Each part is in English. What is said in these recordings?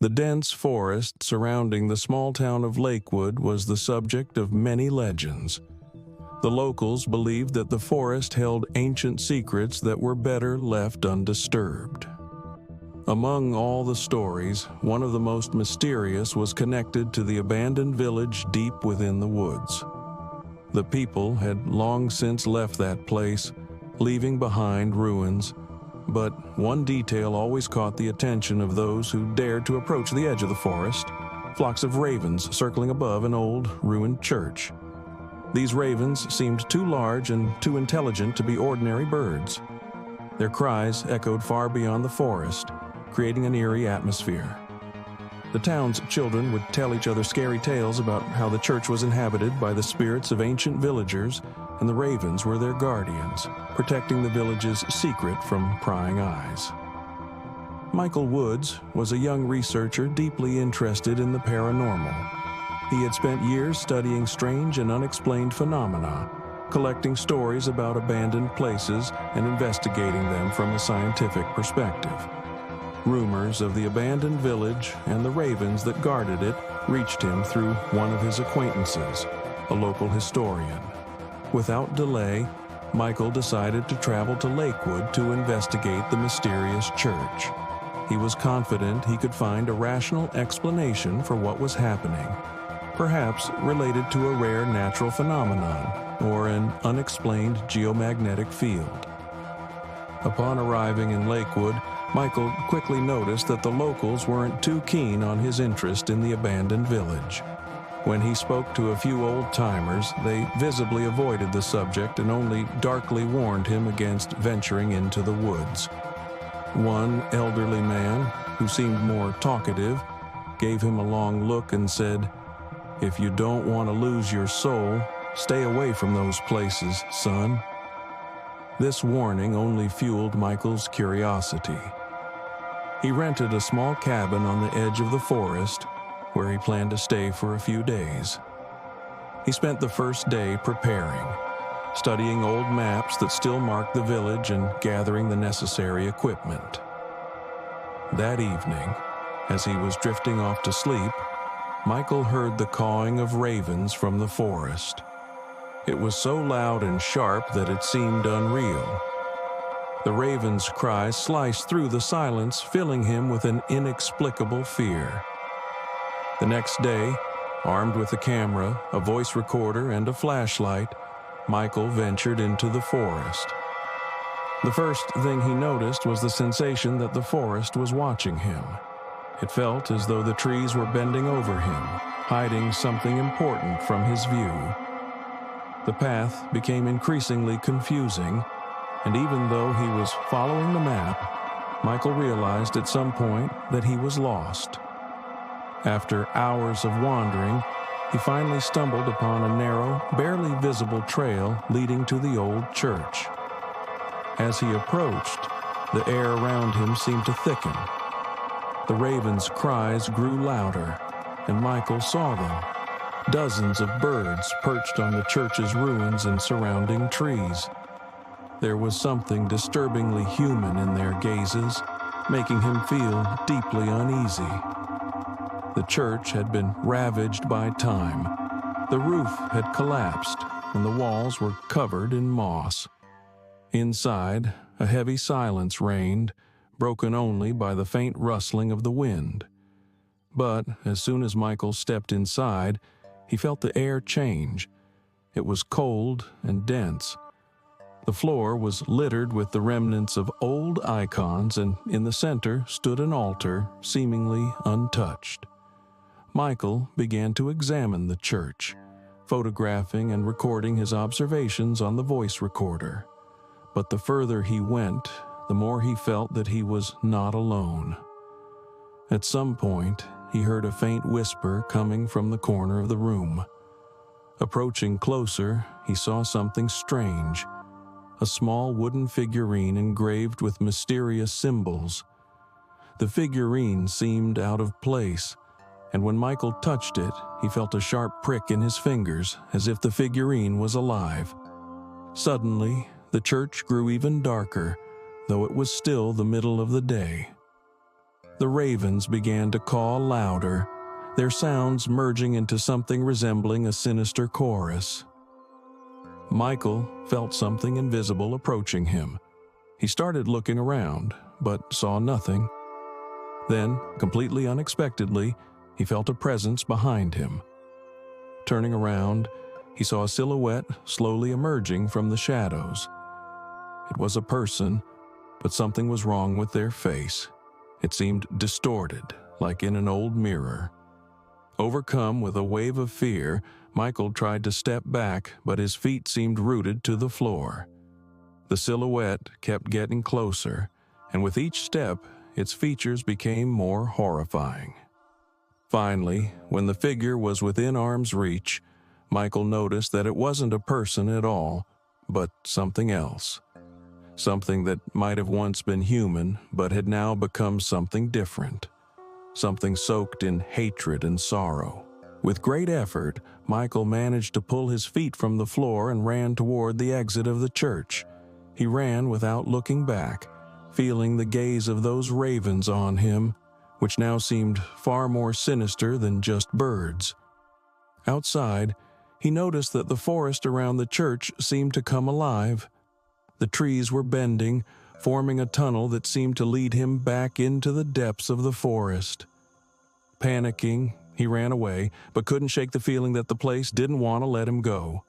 The dense forest surrounding the small town of Lakewood was the subject of many legends. The locals believed that the forest held ancient secrets that were better left undisturbed. Among all the stories, one of the most mysterious was connected to the abandoned village deep within the woods. The people had long since left that place, leaving behind ruins, but one detail always caught the attention of those who dared to approach the edge of the forest: flocks of ravens circling above an old, ruined church. These ravens seemed too large and too intelligent to be ordinary birds. Their cries echoed far beyond the forest, creating an eerie atmosphere. The town's children would tell each other scary tales about how the church was inhabited by the spirits of ancient villagers, and the ravens were their guardians, protecting the village's secret from prying eyes. Michael Woods was a young researcher deeply interested in the paranormal. He had spent years studying strange and unexplained phenomena, collecting stories about abandoned places and investigating them from a scientific perspective. Rumors of the abandoned village and the ravens that guarded it reached him through one of his acquaintances, a local historian. Without delay, Michael decided to travel to Lakewood to investigate the mysterious church. He was confident he could find a rational explanation for what was happening, perhaps related to a rare natural phenomenon or an unexplained geomagnetic field. Upon arriving in Lakewood, Michael quickly noticed that the locals weren't too keen on his interest in the abandoned village. When he spoke to a few old-timers, they visibly avoided the subject and only darkly warned him against venturing into the woods. One elderly man, who seemed more talkative, gave him a long look and said, "If you don't want to lose your soul, stay away from those places, son." This warning only fueled Michael's curiosity. He rented a small cabin on the edge of the forest, where he planned to stay for a few days. He spent the first day preparing, studying old maps that still marked the village and gathering the necessary equipment. That evening, as he was drifting off to sleep, Michael heard the cawing of ravens from the forest. It was so loud and sharp that it seemed unreal. The raven's cries sliced through the silence, filling him with an inexplicable fear. The next day, armed with a camera, a voice recorder, and a flashlight, Michael ventured into the forest. The first thing he noticed was the sensation that the forest was watching him. It felt as though the trees were bending over him, hiding something important from his view. The path became increasingly confusing, and even though he was following the map, Michael realized at some point that he was lost. After hours of wandering, he finally stumbled upon a narrow, barely visible trail leading to the old church. As he approached, the air around him seemed to thicken. The ravens' cries grew louder, and Michael saw them. Dozens of birds perched on the church's ruins and surrounding trees. There was something disturbingly human in their gazes, making him feel deeply uneasy. The church had been ravaged by time. The roof had collapsed, and the walls were covered in moss. Inside, a heavy silence reigned, broken only by the faint rustling of the wind. But as soon as Michael stepped inside, he felt the air change. It was cold and dense. The floor was littered with the remnants of old icons, and in the center stood an altar, seemingly untouched. Michael began to examine the church, photographing and recording his observations on the voice recorder. But the further he went, the more he felt that he was not alone. At some point, he heard a faint whisper coming from the corner of the room. Approaching closer, he saw something strange. A small wooden figurine engraved with mysterious symbols. The figurine seemed out of place, and when Michael touched it, he felt a sharp prick in his fingers, as if the figurine was alive. Suddenly, the church grew even darker, though it was still the middle of the day. The ravens began to caw louder, their sounds merging into something resembling a sinister chorus. Michael felt something invisible approaching him. He started looking around, but saw nothing. Then, completely unexpectedly, he felt a presence behind him. Turning around, he saw a silhouette slowly emerging from the shadows. It was a person, but something was wrong with their face. It seemed distorted, like in an old mirror. Overcome with a wave of fear, Michael tried to step back, but his feet seemed rooted to the floor. The silhouette kept getting closer, and with each step, its features became more horrifying. Finally, when the figure was within arm's reach, Michael noticed that it wasn't a person at all, but something else. Something that might have once been human, but had now become something different. Something soaked in hatred and sorrow. With great effort, Michael managed to pull his feet from the floor and ran toward the exit of the church. He ran without looking back, feeling the gaze of those ravens on him, which now seemed far more sinister than just birds. Outside, he noticed that the forest around the church seemed to come alive. The trees were bending, forming a tunnel that seemed to lead him back into the depths of the forest. Panicking, he ran away, but couldn't shake the feeling that the place didn't want to let him go.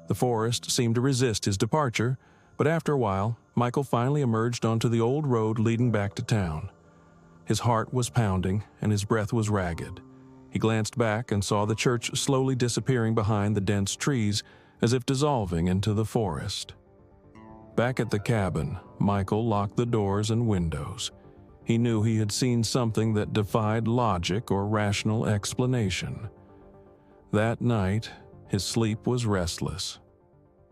The forest seemed to resist his departure, but after a while, Michael finally emerged onto the old road leading back to town. His heart was pounding, and his breath was ragged. He glanced back and saw the church slowly disappearing behind the dense trees, as if dissolving into the forest. Back at the cabin, Michael locked the doors and windows. He knew he had seen something that defied logic or rational explanation. That night, his sleep was restless.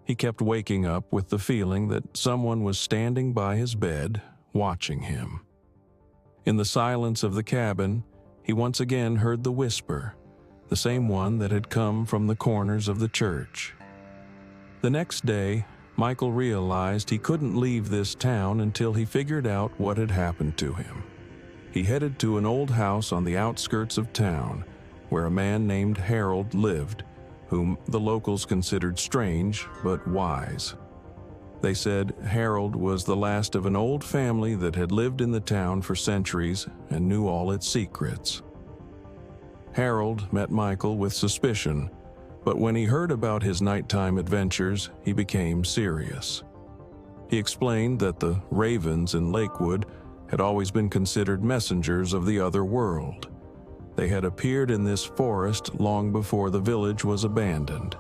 He kept waking up with the feeling that someone was standing by his bed, watching him. In the silence of the cabin, he once again heard the whisper, the same one that had come from the corners of the church. The next day, Michael realized he couldn't leave this town until he figured out what had happened to him. He headed to an old house on the outskirts of town, where a man named Harold lived, whom the locals considered strange but wise. They said Harold was the last of an old family that had lived in the town for centuries and knew all its secrets. Harold met Michael with suspicion, but when he heard about his nighttime adventures, he became serious. He explained that the ravens in Lakewood had always been considered messengers of the other world. They had appeared in this forest long before the village was abandoned.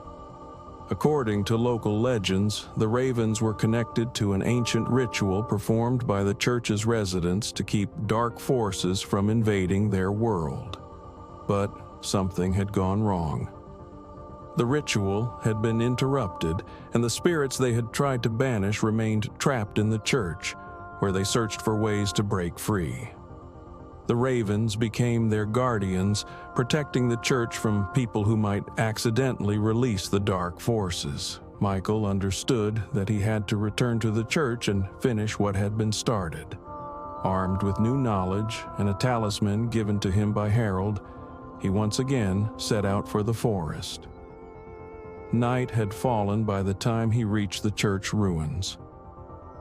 According to local legends, the ravens were connected to an ancient ritual performed by the church's residents to keep dark forces from invading their world. But something had gone wrong. The ritual had been interrupted, and the spirits they had tried to banish remained trapped in the church, where they searched for ways to break free. The ravens became their guardians, protecting the church from people who might accidentally release the dark forces. Michael understood that he had to return to the church and finish what had been started. Armed with new knowledge and a talisman given to him by Harold, he once again set out for the forest. Night had fallen by the time he reached the church ruins.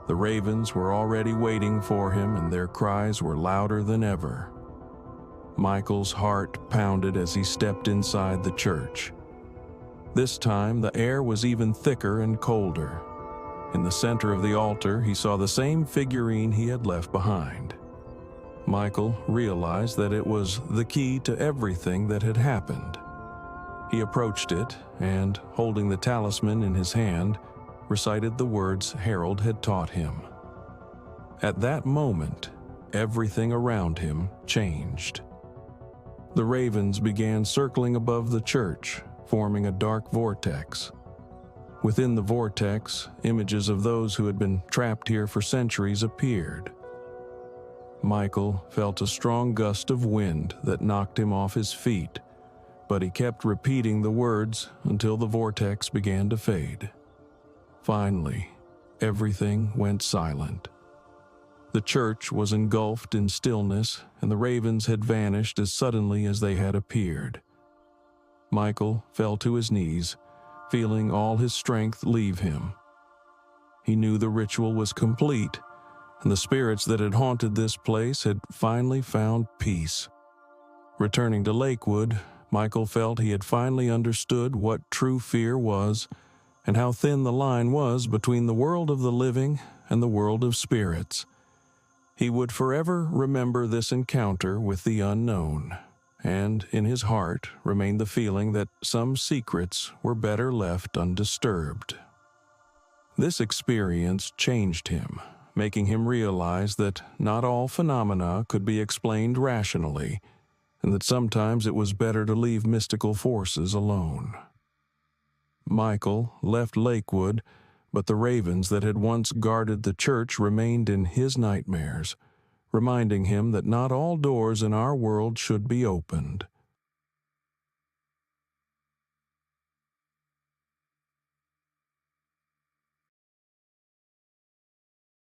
The ravens were already waiting for him, and their cries were louder than ever. Michael's heart pounded as he stepped inside the church. This time, the air was even thicker and colder. In the center of the altar, he saw the same figurine he had left behind. Michael realized that it was the key to everything that had happened. He approached it and, holding the talisman in his hand, recited the words Harold had taught him. At that moment, everything around him changed. The ravens began circling above the church, forming a dark vortex. Within the vortex, images of those who had been trapped here for centuries appeared. Michael felt a strong gust of wind that knocked him off his feet, but he kept repeating the words until the vortex began to fade. Finally, everything went silent. The church was engulfed in stillness, and the ravens had vanished as suddenly as they had appeared. Michael fell to his knees, feeling all his strength leave him. He knew the ritual was complete, and the spirits that had haunted this place had finally found peace. Returning to Lakewood, Michael felt he had finally understood what true fear was and how thin the line was between the world of the living and the world of spirits. He would forever remember this encounter with the unknown, and in his heart remained the feeling that some secrets were better left undisturbed. This experience changed him, making him realize that not all phenomena could be explained rationally, and that sometimes it was better to leave mystical forces alone. Michael left Lakewood, but the ravens that had once guarded the church remained in his nightmares, reminding him that not all doors in our world should be opened.